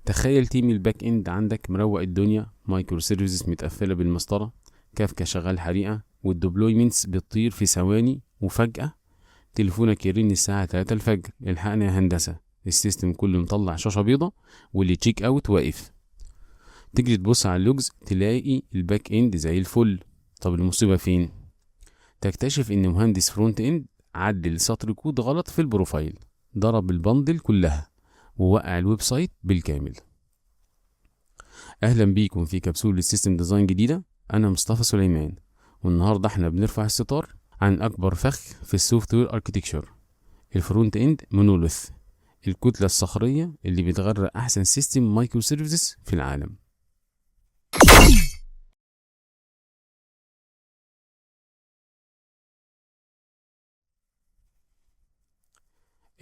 تخيل تيم الباك اند عندك مروق الدنيا، مايكرو سيرفيسز متقفله بالمسطره، كافكا شغال حريقه، والديبلويمنتس بتطير في ثواني، وفجاه تليفونك يرن الساعه 3 الفجر: الحقنا يا هندسه، السيستم كله مطلع شاشه بيضه واللي تشيك اوت واقف. تجري تبص على اللوجز تلاقي الباك اند زي الفل. طب المصيبه فين؟ تكتشف ان مهندس فرونت اند عدل سطر كود غلط في البروفايل، ضرب البندل كلها ووقع الويب سايت بالكامل. اهلا بيكم في كبسولة سيستم ديزاين جديدة. انا مصطفى سليمان، والنهاردة احنا بنرفع الستار عن اكبر فخ في السوفت وير اركتكتشر، الفرونت اند مونوليث، الكتلة الصخرية اللي بتغرق احسن سيستم مايكرو سيرفيسز في العالم.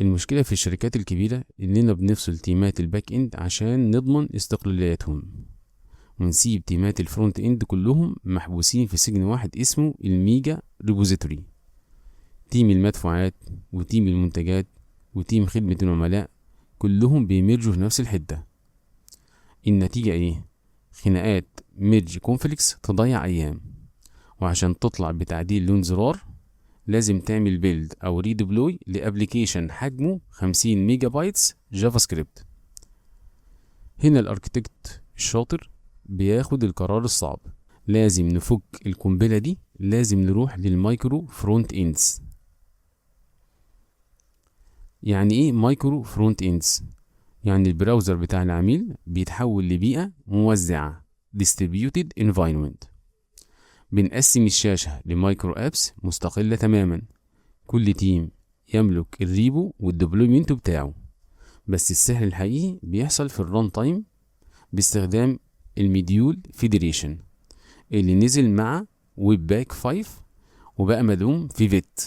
المشكلة في الشركات الكبيرة اننا بنفصل تيمات الباك اند عشان نضمن استقلاليتهم، ونسيب تيمات الفرونت اند كلهم محبوسين في سجن واحد اسمه الميجا ريبوزيتوري. تيم المدفوعات وتيم المنتجات وتيم خدمة العملاء كلهم بيمرجوا في نفس الحتة. النتيجة ايه؟ خناقات ميرج كونفليكس تضيع ايام، وعشان تطلع بتعديل لون زرار لازم تعمل بيلد او ريديبلوي لابليكيشن حجمه 50 ميجا بايتس جافا سكريبت. هنا الاركتكت الشاطر بياخد القرار الصعب: لازم نفك القنبلة دي، لازم نروح للمايكرو فرونت اندز. يعني ايه مايكرو فرونت اندز؟ يعني البراوزر بتاع العميل بيتحول لبيئة موزعة distributed environment. بنقسم الشاشة لمايكرو ابس مستقلة تماما، كل تيم يملك الريبو والديبلويمنت بتاعه، بس السحر الحقيقي بيحصل في الران تايم باستخدام المديول فيدريشن اللي نزل مع ويب باك 5 وبقى مدعوم في فيت.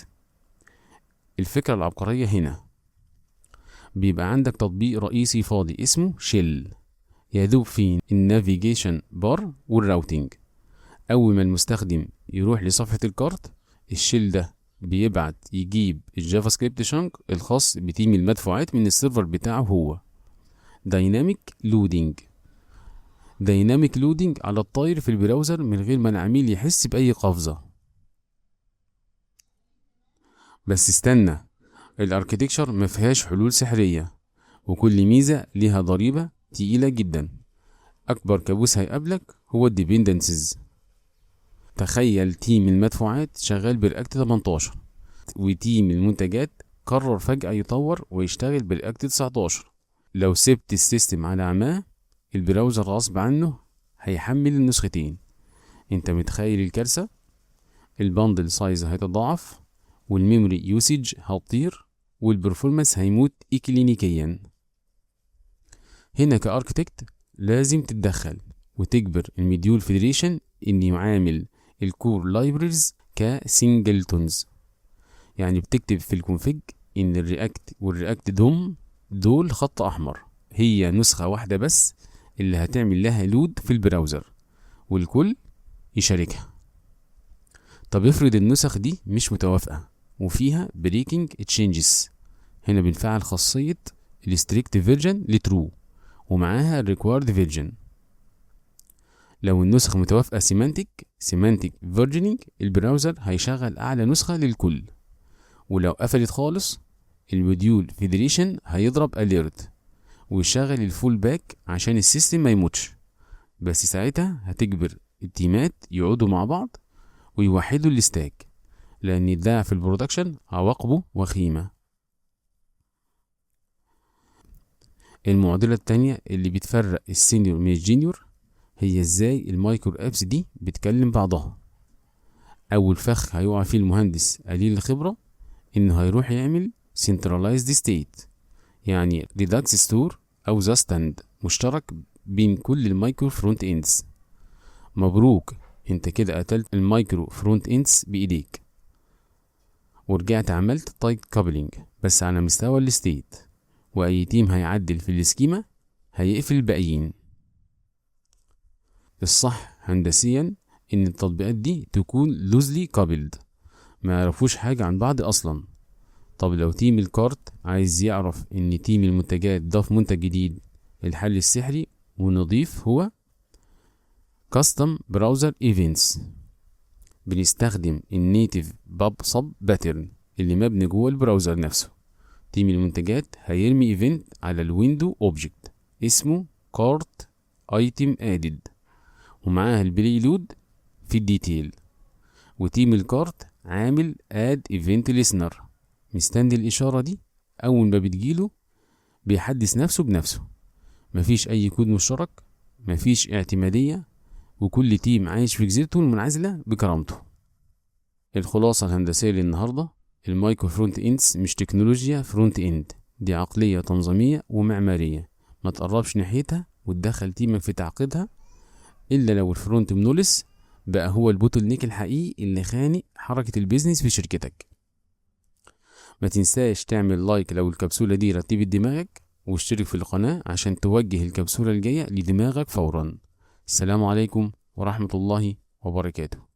الفكرة العبقرية هنا: بيبقى عندك تطبيق رئيسي فاضي اسمه شيل، يدوب فيه النافيجيشن بار والراوتينج. اول ما المستخدم يروح لصفحة الكارت، الشيل ده بيبعت يجيب الجافا سكريبت شانك الخاص بتيم المدفوعات من السيرفر بتاعه هو. دايناميك لودينج على الطاير في البراوزر من غير ما العميل يحس بأي قفزة. بس استنى، الاركتكشر مفيهاش حلول سحرية، وكل ميزة ليها ضريبة تقيلة جدا. أكبر كابوس هيقابلك هو الديبندنسز. تخيل تيم المدفوعات شغال برياكت 18، وتيم المنتجات قرر فجأة يطور ويشتغل برياكت 19. لو سبت السيستم على عماه، البراوزر غصب عنه هيحمل النسختين. انت متخيل الكارثة؟ الباندل سايز هيتضاعف، والميموري يوسيج هتطير، والبرفورمانس هيموت إكلينيكيا. هنا كاركتكت لازم تتدخل وتجبر المديول فيدريشن ان يعامل الكور لايبرز كسنجلتونز. يعني بتكتب في الكونفيج ان الرياكت والرياكت دوم دول خط احمر، هي نسخة واحدة بس اللي هتعمل لها لود في البراوزر، والكل يشاركها. طب افرض النسخ دي مش متوافقة وفيها بريكنج تشينجز، هنا بنفعل خاصية الستريكت فيرجن لترو ومعاها الريكوارد فيرجن. لو النسخ متوافقة سيمانتك فيرجنينج، البراوزر هيشغل اعلى نسخة للكل. ولو قفلت خالص، الموديول فيدريشن هيضرب اليرت ويشغل الفول باك عشان السيستم ما يموتش. بس ساعتها هتجبر التيمات يقعدوا مع بعض ويوحدوا الاستاك، لان الداع في البرودكشن عواقبه وخيمة. المعضلة التانية اللي بتفرق السينيور من الجينيور هي ازاي المايكرو ابس دي بتكلم بعضها. اول فخ هيقع فيه المهندس قليل الخبرة انه هيروح يعمل centralized state، يعني redux store او ذا ستاند مشترك بين كل المايكرو فرونت اندز. مبروك، انت كده قتلت المايكرو فرونت اندز بايديك، ورجعت عملت تايت كابلينج بس على مستوى الستيت، واي تيم هيعدل في السكيما هيقفل الباقيين. الصح هندسيا ان التطبيقات دي تكون لوزلي كابلد، ما يعرفوش حاجة عن بعض اصلا. طب لو تيم الكارت عايز يعرف ان تيم المنتجات ضاف منتج جديد، الحل السحري ونضيف هو Custom Browser Events. بنستخدم النيتيف باب صب باترن اللي مبني جوه البراوزر نفسه. تيم المنتجات هيرمي ايفنت على الويندو اوبجكت اسمه كارت ايتم ادد، ومعاها البريلود في الديتيل، وتيم الكارت عامل اد ايفنت ليسنر مستني الاشارة دي. اول ما بتجيله بيحدث نفسه بنفسه، مفيش اي كود مشترك، مفيش اعتمادية، وكل تيم عايش في جزيرته المنعزلة بكرامته. الخلاصة الهندسية للنهاردة: المايكرو فرونت اندز مش تكنولوجيا فرونت اند، دي عقلية تنظيمية ومعمارية. ما تقربش ناحيتها وتدخل تيمك في تعقيدها إلا لو الفرونت منولس بقى هو البوتل نيك الحقيقي اللي خانق حركة البيزنس في شركتك. ما تنساش تعمل لايك لو الكبسولة دي رتبت دماغك، واشترك في القناة عشان توجه الكبسولة الجاية لدماغك فورا. السلام عليكم ورحمة الله وبركاته.